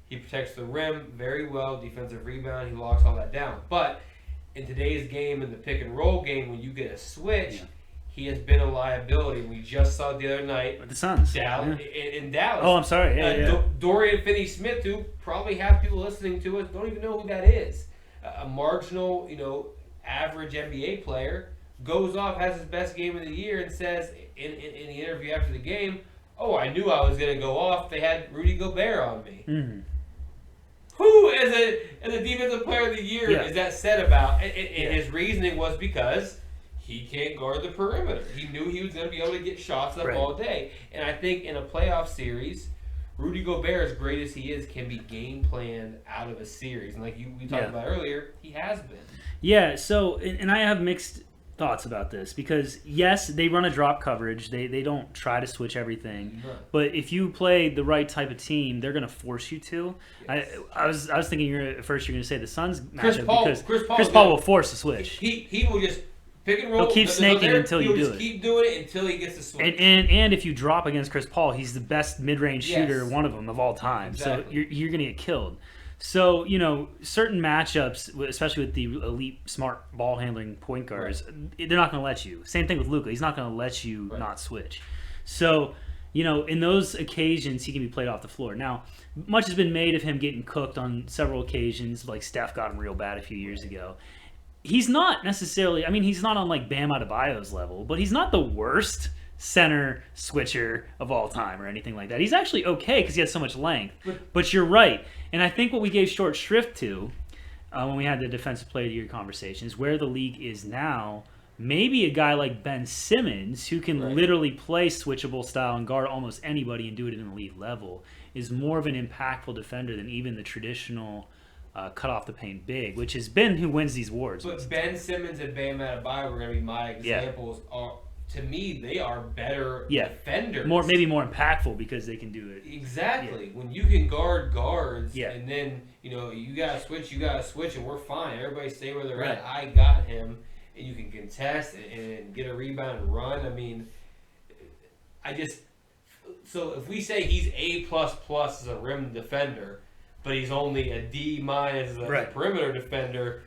He protects the rim very well, defensive rebound, he locks all that down. But in today's game, in the pick and roll game, when you get a switch, he has been a liability. We just saw it the other night. With the Suns. In Dallas. Oh, I'm sorry. Dorian Finney-Smith, who probably half people listening to us don't even know who that is. A marginal, average NBA player goes off, has his best game of the year, and says in the interview after the game, "Oh, I knew I was going to go off. They had Rudy Gobert on me." Mm-hmm. Who, as a defensive player of the year, is that said about? And his reasoning was because he can't guard the perimeter. He knew he was going to be able to get shots up all day. And I think in a playoff series, Rudy Gobert, as great as he is, can be game planned out of a series. And like we talked about earlier, he has been. Yeah, so, and I have mixed thoughts about this because, yes, they run a drop coverage. They don't try to switch everything. No. But if you play the right type of team, they're going to force you to. Yes. I was thinking at first you're going to say the Suns matchup because Chris Paul will force a switch. He will just pick and roll. He'll keep snaking until you do it. He'll just keep doing it until he gets the switch. And if you drop against Chris Paul, he's the best mid-range shooter, one of them of all time. Exactly. So you're going to get killed. So, certain matchups, especially with the elite, smart ball-handling point guards, they're not going to let you. Same thing with Luka. He's not going to let you not switch. So, in those occasions, he can be played off the floor. Now, much has been made of him getting cooked on several occasions, like Steph got him real bad a few years ago. He's not necessarily, he's not on like Bam Adebayo's level, but he's not the worst center switcher of all time or anything like that. He's actually okay because he has so much length. But you're right. And I think what we gave short shrift to when we had the defensive player of the year conversation is where the league is now. Maybe a guy like Ben Simmons, who can literally play switchable style and guard almost anybody and do it at an elite level, is more of an impactful defender than even the traditional cut off the paint big, which has been who wins these awards. But Ben Simmons and Bam Adebayo were going to be my examples. To me, they are better defenders. Maybe more impactful because they can do it. Exactly. Yeah. When you can guard guards, and then you gotta switch, and we're fine. Everybody stay where they're at. I got him, and you can contest and get a rebound and run. So if we say he's A++ as a rim defender, but he's only a D- as a perimeter defender.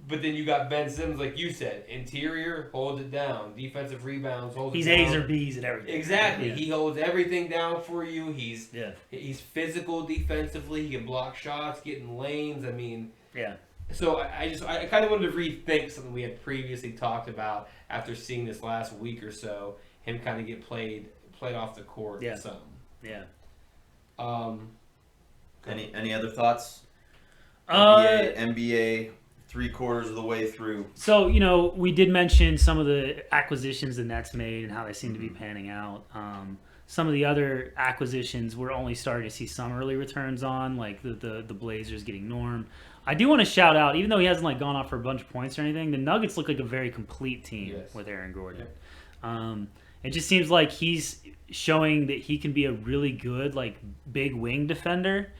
But then you got Ben Simmons, like you said, interior holds it down, defensive rebounds holds it down. He's A's or B's and everything. Exactly, he holds everything down for you. He's physical defensively. He can block shots, get in lanes. So I kind of wanted to rethink something we had previously talked about after seeing this last week or so. Him kind of get played off the court. Some. Yeah. Any other thoughts? NBA. 3/4 of the way through. So, we did mention some of the acquisitions the Nets made and how they seem to be panning out. Some of the other acquisitions we're only starting to see some early returns on, like the Blazers getting Norm. I do want to shout out, even though he hasn't gone off for a bunch of points or anything, the Nuggets look like a very complete team with Aaron Gordon. It just seems like he's showing that he can be a really good, big wing defender.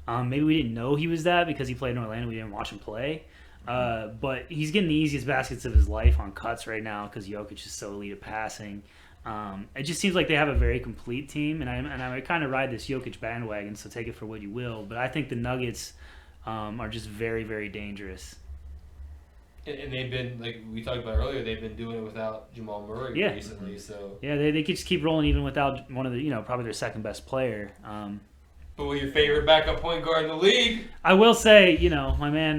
Maybe we didn't know he was that because he played in Orlando. We didn't watch him play. But he's getting the easiest baskets of his life on cuts right now because Jokic is so elite at passing. It just seems like they have a very complete team, and I kind of ride this Jokic bandwagon, so take it for what you will. But I think the Nuggets are just very, very dangerous. And they've been, like we talked about earlier, they've been doing it without Jamal Murray recently. So they could just keep rolling even without one of the, probably their second best player. But with your favorite backup point guard in the league, I will say, my man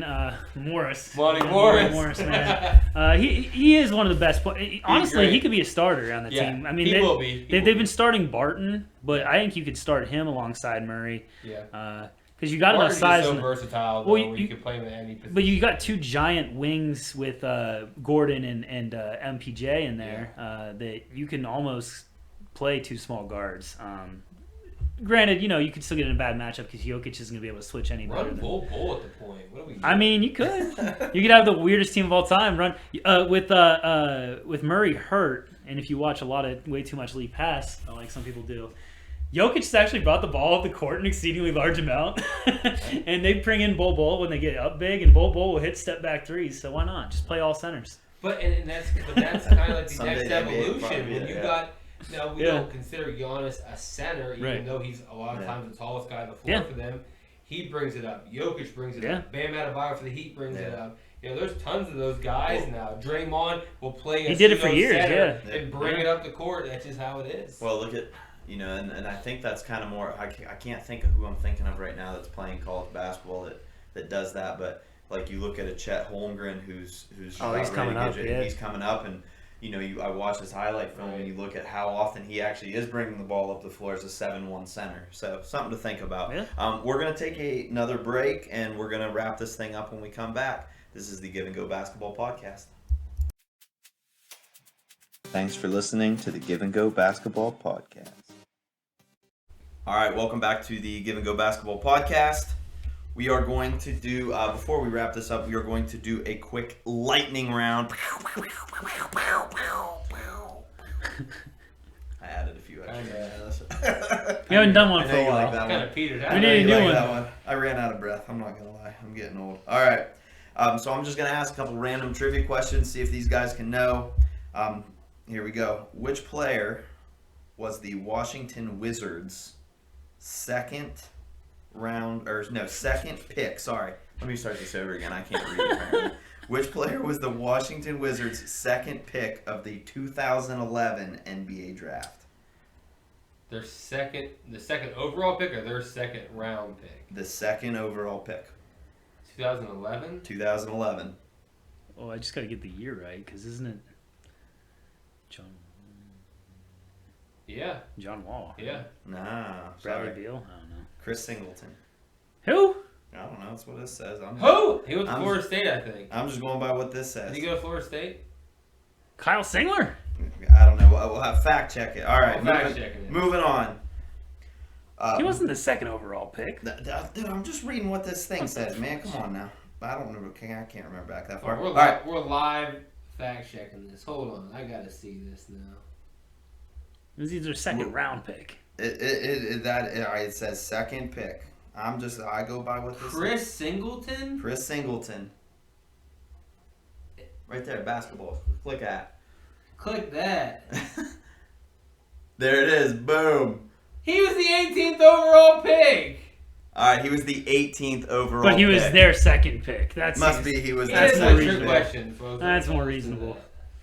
Morris, Monty Morris. Morris, man, he is one of the best. Honestly, he could be a starter on the team. He will be. They've been starting Barton, but I think you could start him alongside Murray. Because you got enough Martin's size. So versatile, though, where you can play him at any position. But you got 2 giant wings with Gordon and MPJ in there that you can almost play 2 small guards. Granted, you could still get in a bad matchup because Jokic isn't going to be able to switch any better. Run bull at the point. What are we doing? I mean, you could. You could have the weirdest team of all time. Run with Murray hurt, and if you watch way too much League Pass, like some people do, Jokic has actually brought the ball up the court an exceedingly large amount, and they bring in Bol when they get up big, and Bol will hit step back threes. So why not just play all centers? But that's kind of like the next evolution. When you got now we don't consider Giannis a center, even though he's a lot of times the tallest guy on the floor for them. He brings it up. Jokic brings it up. Bam Adebayo for the Heat brings it up. There's tons of those guys now. Draymond will play he did it for years, and bring it up the court. That's just how it is. Well, look at and I think that's kind of more. I can't think of who I'm thinking of right now that's playing college basketball that does that. But like you look at a Chet Holmgren who's he's coming up. He's coming up, and I watch his highlight film and you look at how often he actually is bringing the ball up the floor as a 7-1 center. So something to think about. Yeah. We're gonna take another break and we're gonna wrap this thing up when we come back. This is the Give and Go Basketball Podcast. Thanks for listening to the Give and Go Basketball Podcast. All right, welcome back to the Give and Go Basketball Podcast. We are going to do, before we wrap this up, we are going to do a quick lightning round. I added a few extra. You haven't done one for a while. Like that kind of petered out. We need a new one. That one. I ran out of breath. I'm not going to lie. I'm getting old. All right. So I'm just going to ask a couple random trivia questions, see if these guys can know. Here we go. Which player was the Washington Wizards' second pick? Sorry. Let me start this over again. I can't read apparently. Which player was the Washington Wizards' second pick of the 2011 NBA draft? The second overall pick or their second round pick? The second overall pick. 2011? 2011. Oh, I just got to get the year right, because isn't it John? Yeah. John Wall. Yeah. Nah. Bradley Beal? I don't know. Chris Singleton. Who? I don't know. That's what this says. Who? He went to Florida State, I think. I'm just going by what this says. Did he go to Florida State? Kyle Singler? I don't know. We'll have fact check it. All right. Moving on. He wasn't the second overall pick. Dude, I'm just reading what this thing says, man. Come on now. I don't remember. I can't remember back that far. We're live fact checking this. Hold on. I got to see this now. It was either second round pick. It says second pick. I go by what this Chris Singleton? Chris Singleton. Right there, basketball. Click that. Click that. There it is. Boom. He was the 18th overall pick. All right, he was the 18th overall pick. But he was their second pick. He was their second pick. That's more reasonable.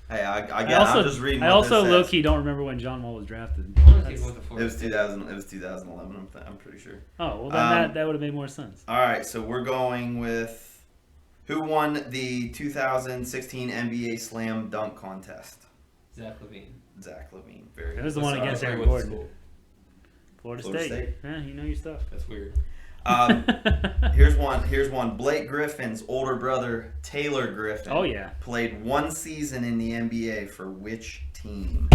Hey, I'm just reading what I also this low-key don't remember when John Wall was drafted. It was 2000. It was 2011. I'm pretty sure. Oh well, then that would have made more sense. All right, so we're going with who won the 2016 NBA Slam Dunk Contest. Zach LaVine. Very. That was the one against Aaron Gordon. Florida State. Yeah, you know your stuff. That's weird. Here's one. Blake Griffin's older brother, Taylor Griffin. Oh yeah. Played one season in the NBA for which team?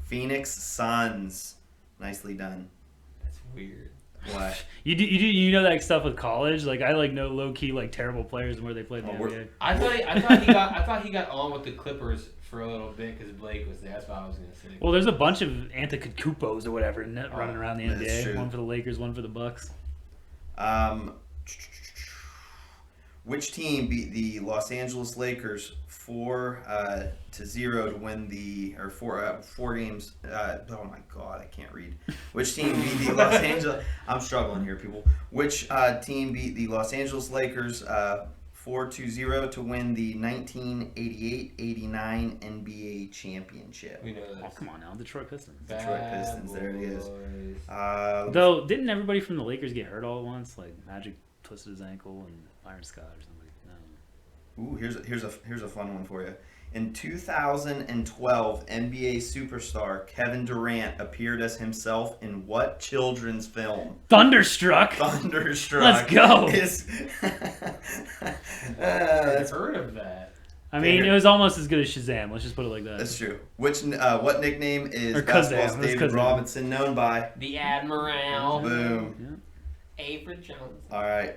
Phoenix Suns. Nicely done. That's weird. Why? You know that stuff with college? Like I know low key terrible players and where they played in the NBA. I thought he got on with the Clippers for a little bit because Blake was there. That's what I was gonna say. Well, there's a bunch of Antetokounmpos or whatever running around the NBA. One for the Lakers, one for the Bucks. Which team beat the Los Angeles Lakers 4-0 to win four games? Oh my God, I can't read. Which team beat the Los Angeles? I'm struggling here, people. Which team beat the Los Angeles Lakers 4-0 to win the 1988-89 NBA championship? We know that. Oh, come on now, Detroit Pistons. Detroit Pistons. There it is. Though, didn't everybody from the Lakers get hurt all at once? Like Magic twisted his ankle and Byron Scott or somebody. No. Ooh, here's a fun one for you. In 2012, NBA superstar Kevin Durant appeared as himself in what children's film? Thunderstruck. Thunderstruck. Let's go. I've heard of that. I mean, it was almost as good as Shazam. Let's just put it like that. That's true. What nickname is Or basketball's Kazam. David Robinson known by? The Admiral. Boom. Yeah. A for Jones. All right.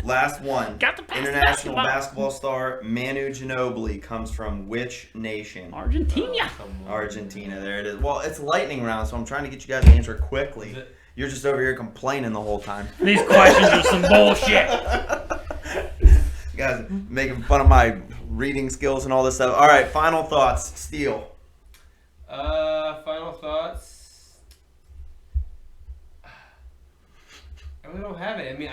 Last one. Got the pass International basketball star Manu Ginobili comes from which nation? Argentina. Argentina. There it is. Well, it's lightning round, so I'm trying to get you guys to answer quickly. You're just over here complaining the whole time. These questions are some bullshit. You guys are making fun of my reading skills and all this stuff. All right, final thoughts. Steele. Final thoughts. I really don't have it. I mean,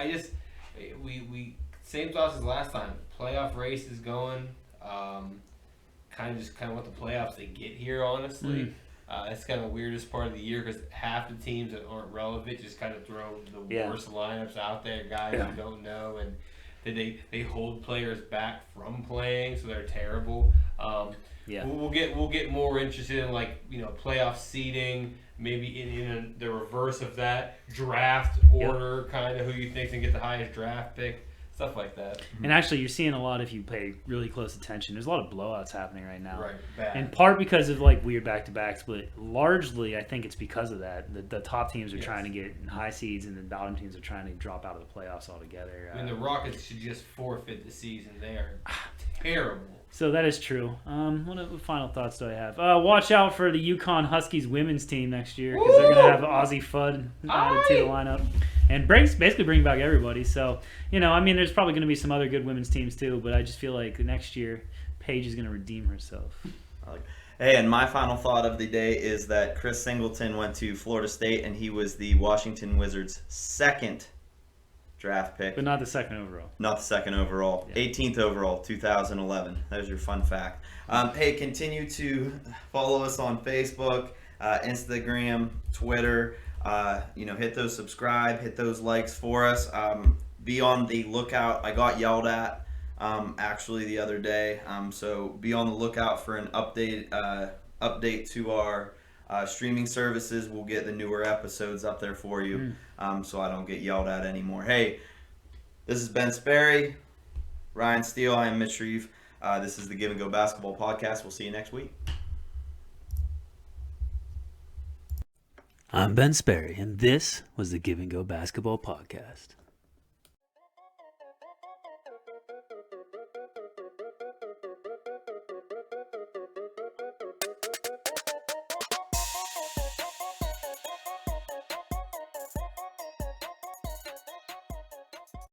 we same thoughts as last time. Playoff race is going. Kind of what the playoffs they get here, honestly. It's kind of the weirdest part of the year because half the teams that aren't relevant just kind of throw the worst lineups out there, guys you don't know, and they hold players back from playing, so they're terrible. We'll get more interested in playoff seeding. Maybe in the reverse of that, draft order, kind of who you think can get the highest draft pick, stuff like that. And actually, you're seeing a lot if you pay really close attention. There's a lot of blowouts happening right now. Right, bad. In part because of weird back-to-backs, but largely I think it's because of that. The top teams are trying to get high seeds, and the bottom teams are trying to drop out of the playoffs altogether. I mean, the Rockets should just forfeit the season. They are terrible. So that is true. What final thoughts do I have? Watch out for the Yukon Huskies women's team next year because they're going to have Aussie Fudd added to the lineup. And basically bring back everybody. So, there's probably going to be some other good women's teams too, but I just feel like next year Paige is going to redeem herself. Hey, and my final thought of the day is that Chris Singleton went to Florida State and he was the Washington Wizards' second draft pick. But not the second overall. Not the second overall. Yeah. 18th overall, 2011. There's your fun fact. Hey, continue to follow us on Facebook, Instagram, Twitter. Hit those subscribe, hit those likes for us. Be on the lookout. I got yelled at actually the other day. So be on the lookout for an update to our streaming services. We'll get the newer episodes up there for you, so I don't get yelled at anymore. Hey, this is Ben Sperry, Ryan Steele. I am Mitch Reeve. This is the Give and Go Basketball Podcast. We'll see you next week. I'm Ben Sperry, and this was the Give and Go Basketball Podcast.